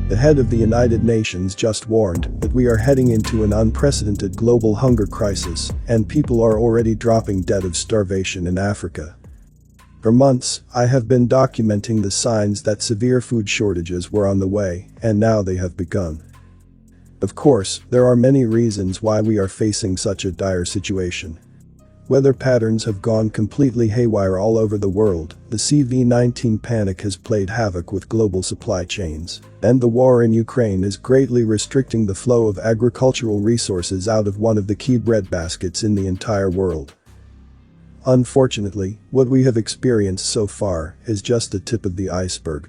The head of the United Nations just warned that we are heading into an unprecedented global hunger crisis, and people are already dropping dead of starvation in Africa. For months, I have been documenting the signs that severe food shortages were on the way, and now they have begun. Of course, there are many reasons why we are facing such a dire situation. Weather patterns have gone completely haywire all over the world, the COVID-19 panic has played havoc with global supply chains, and the war in Ukraine is greatly restricting the flow of agricultural resources out of one of the key breadbaskets in the entire world. Unfortunately, what we have experienced so far is just the tip of the iceberg.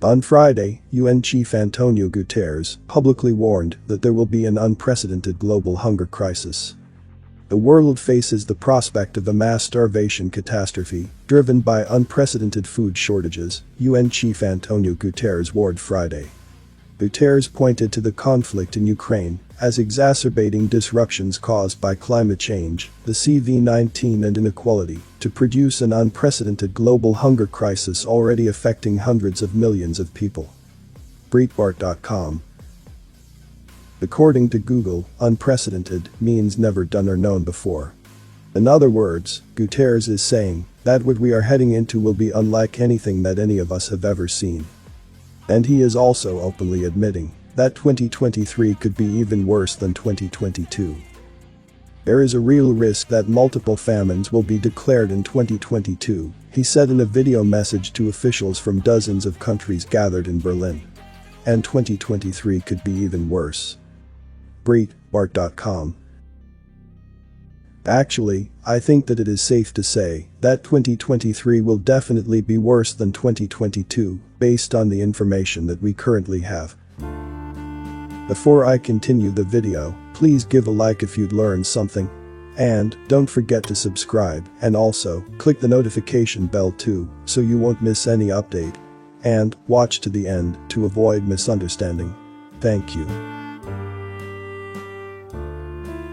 On Friday, UN Chief Antonio Guterres publicly warned that there will be an unprecedented global hunger crisis. The world faces the prospect of a mass starvation catastrophe driven by unprecedented food shortages, UN Chief Antonio Guterres warned Friday. Guterres pointed to the conflict in Ukraine as exacerbating disruptions caused by climate change, the COVID-19 and inequality, to produce an unprecedented global hunger crisis already affecting hundreds of millions of people. Breitbart.com. According to Google, unprecedented means never done or known before. In other words, Guterres is saying that what we are heading into will be unlike anything that any of us have ever seen. And he is also openly admitting that 2023 could be even worse than 2022. There is a real risk that multiple famines will be declared in 2022, he said in a video message to officials from dozens of countries gathered in Berlin. And 2023 could be even worse. Breitbart.com. Actually, I think that it is safe to say that 2023 will definitely be worse than 2022, based on the information that we currently have. Before I continue the video, please give a like if you'd learned something. And don't forget to subscribe, and also click the notification bell too, so you won't miss any update. And watch to the end to avoid misunderstanding. Thank you.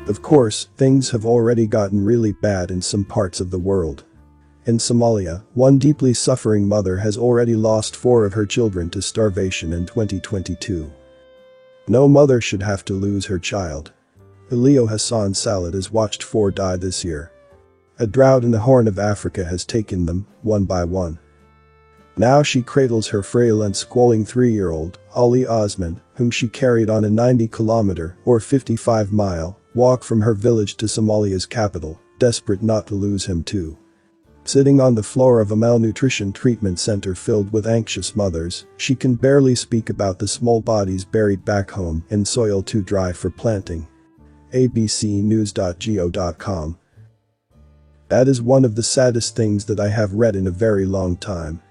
Of course, things have already gotten really bad in some parts of the world. In Somalia, one deeply suffering mother has already lost 4 of her children to starvation in 2022. No mother should have to lose her child. Elio Hassan Salad has watched 4 die this year. A drought in the Horn of Africa has taken them, one by one. Now she cradles her frail and squalling 3-year-old, Ali Osman, whom she carried on a 90-kilometer or 55-mile walk from her village to Somalia's capital, desperate not to lose him too. Sitting on the floor of a malnutrition treatment center filled with anxious mothers, she can barely speak about the small bodies buried back home in soil too dry for planting. abcnews.go.com. That is one of the saddest things that I have read in a very long time.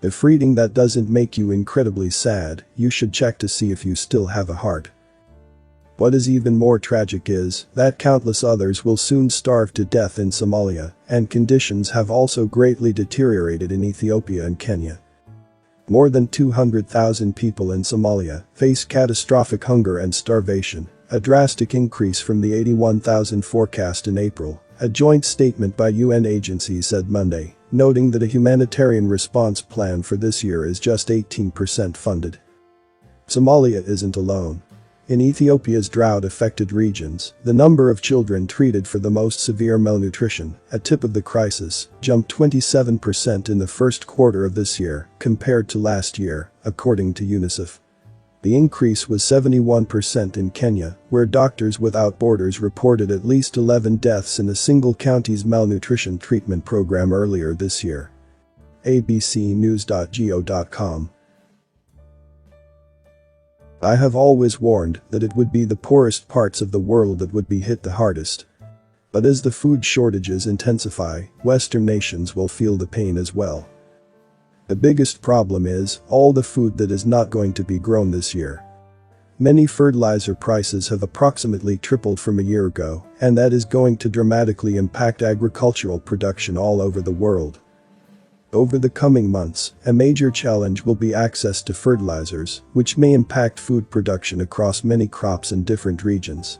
If reading that doesn't make you incredibly sad, you should check to see if you still have a heart. What is even more tragic is that countless others will soon starve to death in Somalia, and conditions have also greatly deteriorated in Ethiopia and Kenya. More than 200,000 people in Somalia face catastrophic hunger and starvation, a drastic increase from the 81,000 forecast in April, a joint statement by UN agencies said Monday, noting that a humanitarian response plan for this year is just 18% funded. Somalia isn't alone. In Ethiopia's drought-affected regions, the number of children treated for the most severe malnutrition, a tip of the crisis, jumped 27% in the first quarter of this year compared to last year, according to UNICEF. The increase was 71% in Kenya, where Doctors Without Borders reported at least 11 deaths in a single county's malnutrition treatment program earlier this year. abcnews.go.com. I have always warned that it would be the poorest parts of the world that would be hit the hardest. But as the food shortages intensify, Western nations will feel the pain as well. The biggest problem is all the food that is not going to be grown this year. Many fertilizer prices have approximately tripled from a year ago, and that is going to dramatically impact agricultural production all over the world. Over the coming months, a major challenge will be access to fertilizers, which may impact food production across many crops in different regions.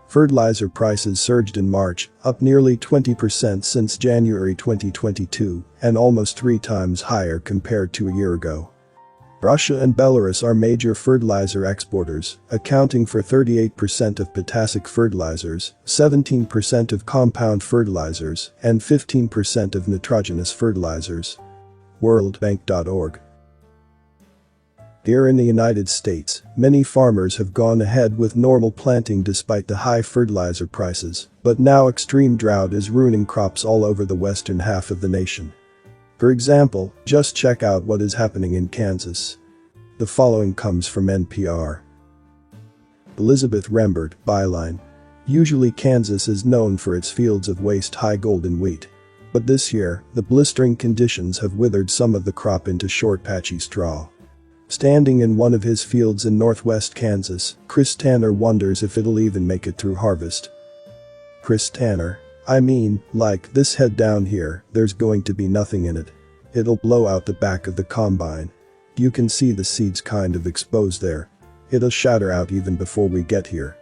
Fertilizer prices surged in March, up nearly 20% since January 2022, and almost 3 times higher compared to a year ago. Russia and Belarus are major fertilizer exporters, accounting for 38% of potassic fertilizers, 17% of compound fertilizers, and 15% of nitrogenous fertilizers. Worldbank.org. Here in the United States, many farmers have gone ahead with normal planting despite the high fertilizer prices, but now extreme drought is ruining crops all over the western half of the nation. For example, just check out what is happening in Kansas. The following comes from NPR. Elizabeth Rembert, byline. Usually Kansas is known for its fields of waist-high golden wheat. But this year, the blistering conditions have withered some of the crop into short patchy straw. Standing in one of his fields in northwest Kansas, Chris Tanner wonders if it'll even make it through harvest. Chris Tanner: I mean, like, this head down here, there's going to be nothing in it. It'll blow out the back of the combine. You can see the seeds kind of exposed there. It'll shatter out even before we get here.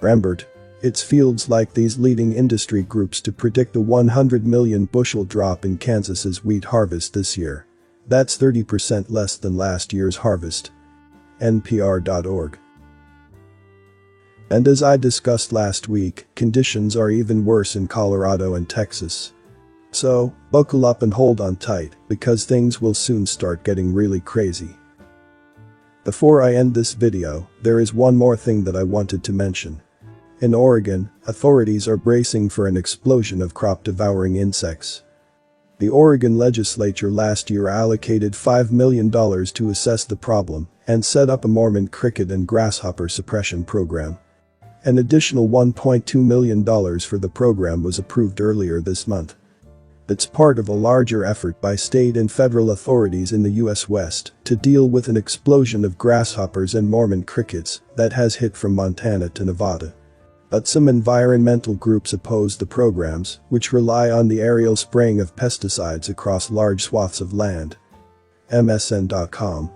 Rembert: it's fields like these leading industry groups to predict a 100 million bushel drop in Kansas's wheat harvest this year. That's 30% less than last year's harvest. NPR.org. And as I discussed last week, conditions are even worse in Colorado and Texas. So, buckle up and hold on tight, because things will soon start getting really crazy. Before I end this video, there is one more thing that I wanted to mention. In Oregon, authorities are bracing for an explosion of crop-devouring insects. The Oregon legislature last year allocated $5 million to assess the problem and set up a Mormon cricket and grasshopper suppression program. An additional $1.2 million for the program was approved earlier this month. It's part of a larger effort by state and federal authorities in the U.S. West to deal with an explosion of grasshoppers and Mormon crickets that has hit from Montana to Nevada. But some environmental groups oppose the programs, which rely on the aerial spraying of pesticides across large swaths of land. MSN.com.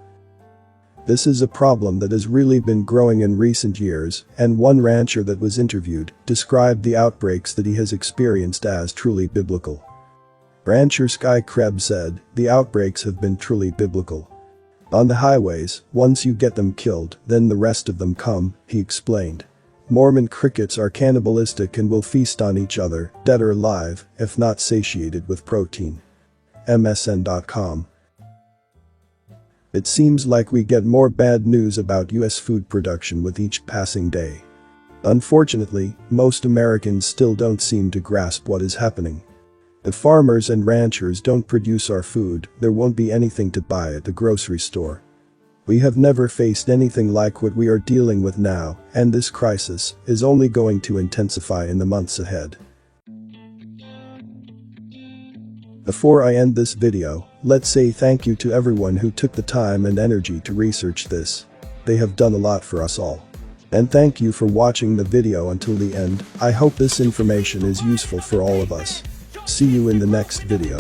This is a problem that has really been growing in recent years, and one rancher that was interviewed described the outbreaks that he has experienced as truly biblical. Rancher Sky Krebs said, "The outbreaks have been truly biblical. On the highways, once you get them killed, then the rest of them come," he explained. Mormon crickets are cannibalistic and will feast on each other, dead or alive, if not satiated with protein. MSN.com. It seems like we get more bad news about US food production with each passing day. Unfortunately, most Americans still don't seem to grasp what is happening. If farmers and ranchers don't produce our food, there won't be anything to buy at the grocery store. We have never faced anything like what we are dealing with now, and this crisis is only going to intensify in the months ahead. Before I end this video, let's say thank you to everyone who took the time and energy to research this. They have done a lot for us all. And thank you for watching the video until the end. I hope this information is useful for all of us. See you in the next video.